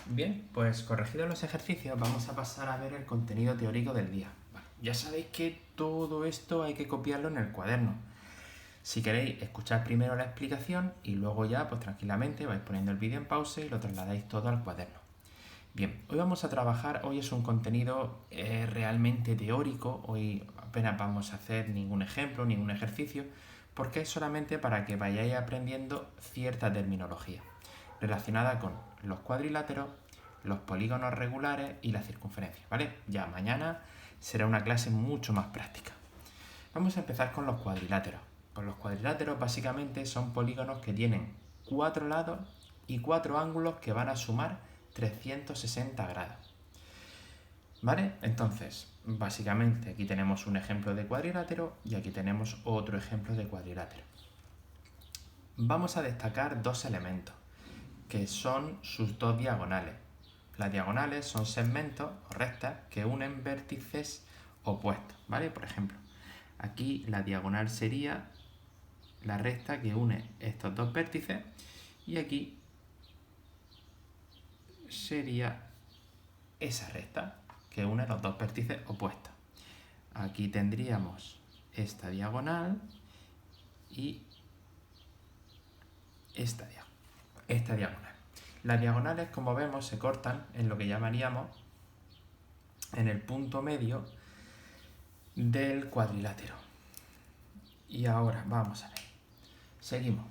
Bien, pues corregidos los ejercicios vamos a pasar a ver el contenido teórico del día. Bueno, ya sabéis que todo esto hay que copiarlo en el cuaderno. Si queréis, escuchad primero la explicación y luego ya, pues tranquilamente vais poniendo el vídeo en pausa y lo trasladáis todo al cuaderno. Bien, hoy vamos a trabajar, hoy es un contenido realmente teórico, hoy apenas vamos a hacer ningún ejemplo, ningún ejercicio, porque es solamente para que vayáis aprendiendo cierta terminología relacionada con los cuadriláteros, los polígonos regulares y la circunferencia, ¿vale? Ya mañana será una clase mucho más práctica. Vamos a empezar con los cuadriláteros. Pues los cuadriláteros básicamente son polígonos que tienen 4 lados y 4 ángulos que van a sumar 360 grados. ¿Vale? Entonces, básicamente aquí tenemos un ejemplo de cuadrilátero y aquí tenemos otro ejemplo de cuadrilátero. Vamos a destacar dos elementos, que son sus dos diagonales. Las diagonales son segmentos o rectas que unen vértices opuestos, ¿vale? Por ejemplo, aquí la diagonal sería la recta que une estos dos vértices y aquí sería esa recta que une los dos vértices opuestos. Aquí tendríamos esta diagonal y esta diagonal. Las diagonales, como vemos, se cortan en lo que llamaríamos en el punto medio del cuadrilátero. Y ahora vamos a ver. Seguimos.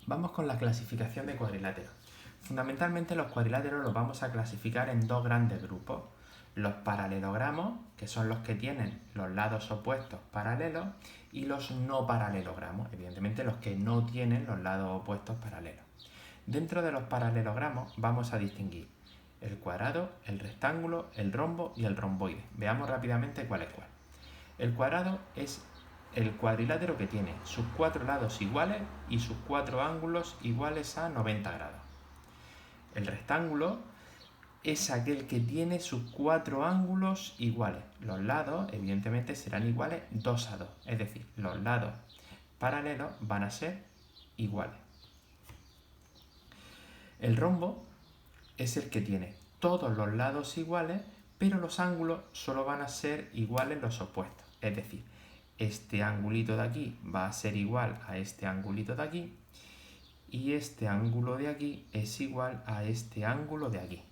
Vamos con la clasificación de cuadriláteros. Fundamentalmente los cuadriláteros los vamos a clasificar en dos grandes grupos. Los paralelogramos, que son los que tienen los lados opuestos paralelos, y los no paralelogramos, evidentemente los que no tienen los lados opuestos paralelos. Dentro de los paralelogramos vamos a distinguir el cuadrado, el rectángulo, el rombo y el romboide. Veamos rápidamente cuál es cuál. El cuadrado es el cuadrilátero que tiene sus 4 lados iguales y sus 4 ángulos iguales a 90 grados. El rectángulo es aquel que tiene sus 4 ángulos iguales. Los lados, evidentemente, serán iguales 2 a 2. Es decir, los lados paralelos van a ser iguales. El rombo es el que tiene todos los lados iguales, pero los ángulos solo van a ser iguales los opuestos. Es decir, este angulito de aquí va a ser igual a este angulito de aquí y este ángulo de aquí es igual a este ángulo de aquí.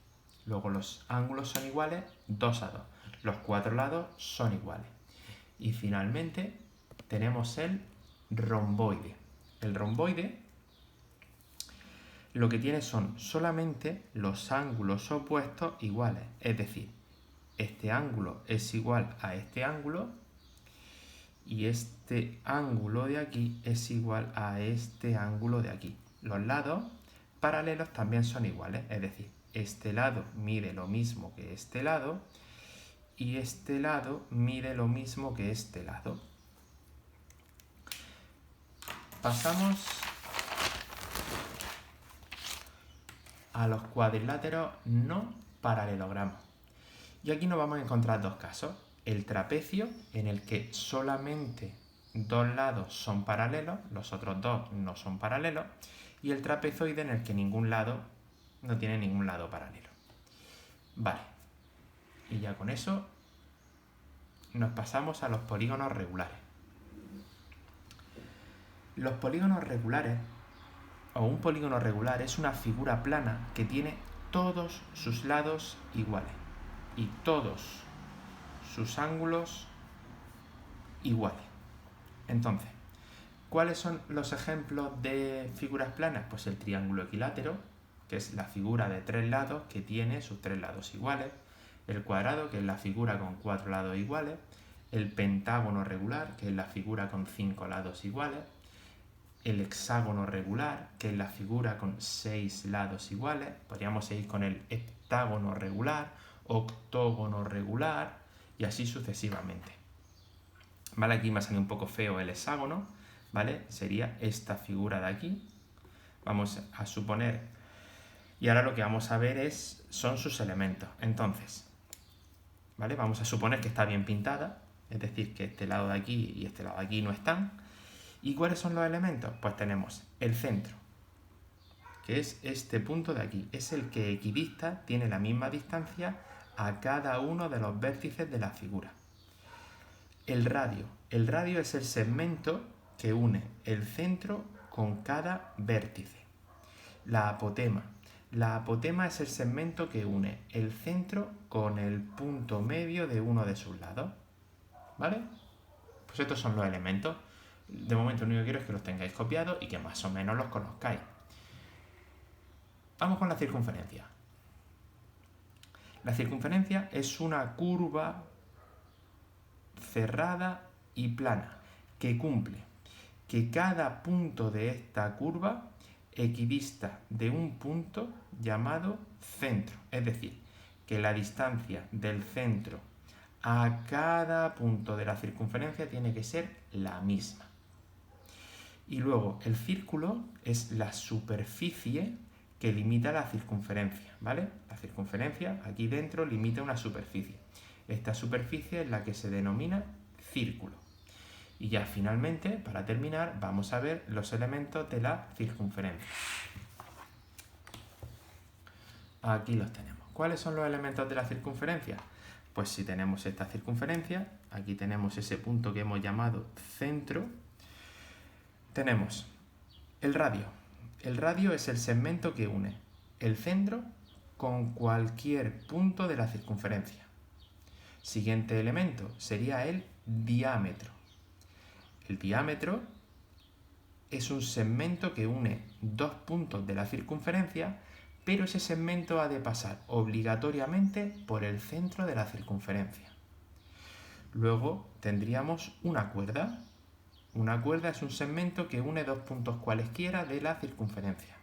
Luego los ángulos son iguales 2 a 2. Los 4 lados son iguales. Y finalmente tenemos el romboide. El romboide lo que tiene son solamente los ángulos opuestos iguales. Es decir, este ángulo es igual a este ángulo y este ángulo de aquí es igual a este ángulo de aquí. Los lados paralelos también son iguales, es decir, este lado mide lo mismo que este lado y este lado mide lo mismo que este lado. Pasamos a los cuadriláteros no paralelogramos. Y aquí nos vamos a encontrar dos casos. El trapecio, en el que solamente dos lados son paralelos, los otros dos no son paralelos, y el trapezoide, en el que ningún lado no tiene ningún lado paralelo. Vale, y ya con eso nos pasamos a los polígonos regulares. Los polígonos regulares, o un polígono regular, es una figura plana que tiene todos sus lados iguales y todos sus ángulos iguales. Entonces, ¿cuáles son los ejemplos de figuras planas? Pues el triángulo equilátero, que es la figura de 3 lados que tiene sus 3 lados iguales, el cuadrado, que es la figura con 4 lados iguales, el pentágono regular, que es la figura con 5 lados iguales, el hexágono regular, que es la figura con 6 lados iguales, podríamos seguir con el heptágono regular, octógono regular y así sucesivamente. ¿Vale? Aquí me ha salido un poco feo el hexágono, ¿vale? Sería esta figura de aquí. Vamos a suponer, y ahora lo que vamos a ver son sus elementos. Entonces, ¿vale? Vamos a suponer que está bien pintada, es decir, que este lado de aquí y este lado de aquí no están. ¿Y cuáles son los elementos? Pues tenemos el centro, que es este punto de aquí. Es el que equidista, tiene la misma distancia a cada uno de los vértices de la figura. El radio. El radio es el segmento que une el centro con cada vértice. La apotema. La apotema es el segmento que une el centro con el punto medio de uno de sus lados. ¿Vale? Pues estos son los elementos. De momento lo único que quiero es que los tengáis copiados y que más o menos los conozcáis. Vamos con la circunferencia. La circunferencia es una curva cerrada y plana que cumple que cada punto de esta curva equidista de un punto llamado centro. Es decir, que la distancia del centro a cada punto de la circunferencia tiene que ser la misma. Y luego el círculo es la superficie que limita la circunferencia, ¿vale? La circunferencia aquí dentro limita una superficie. Esta superficie es la que se denomina círculo. Y ya finalmente, para terminar, vamos a ver los elementos de la circunferencia. Aquí los tenemos. ¿Cuáles son los elementos de la circunferencia? Pues si tenemos esta circunferencia, aquí tenemos ese punto que hemos llamado centro, tenemos el radio. El radio es el segmento que une el centro con cualquier punto de la circunferencia. Siguiente elemento sería el diámetro. El diámetro es un segmento que une dos puntos de la circunferencia, pero ese segmento ha de pasar obligatoriamente por el centro de la circunferencia. Luego tendríamos una cuerda. Una cuerda es un segmento que une dos puntos cualesquiera de la circunferencia.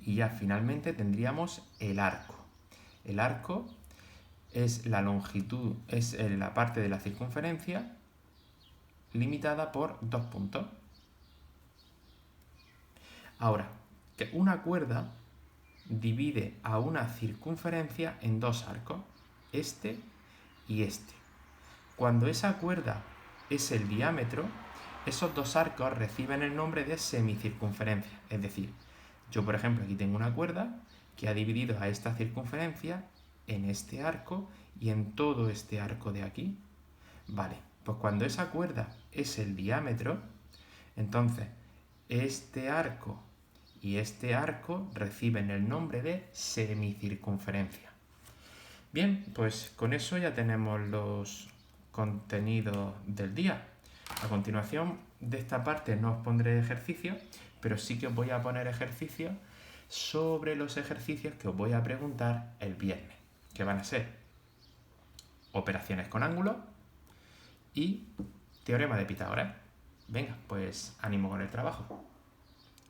Y ya finalmente tendríamos el arco. El arco es la longitud, es la parte de la circunferencia limitada por dos puntos. Ahora, que una cuerda divide a una circunferencia en dos arcos, este y este. Cuando esa cuerda es el diámetro, esos dos arcos reciben el nombre de semicircunferencia. Es decir, yo por ejemplo aquí tengo una cuerda que ha dividido a esta circunferencia en este arco y en todo este arco de aquí. Vale, pues cuando esa cuerda es el diámetro, entonces este arco y este arco reciben el nombre de semicircunferencia. Bien, pues con eso ya tenemos los contenidos del día. A continuación de esta parte no os pondré ejercicios, pero sí que os voy a poner ejercicios sobre los ejercicios que os voy a preguntar el viernes, que van a ser operaciones con ángulos y teorema de Pitágoras. Venga, pues ánimo con el trabajo.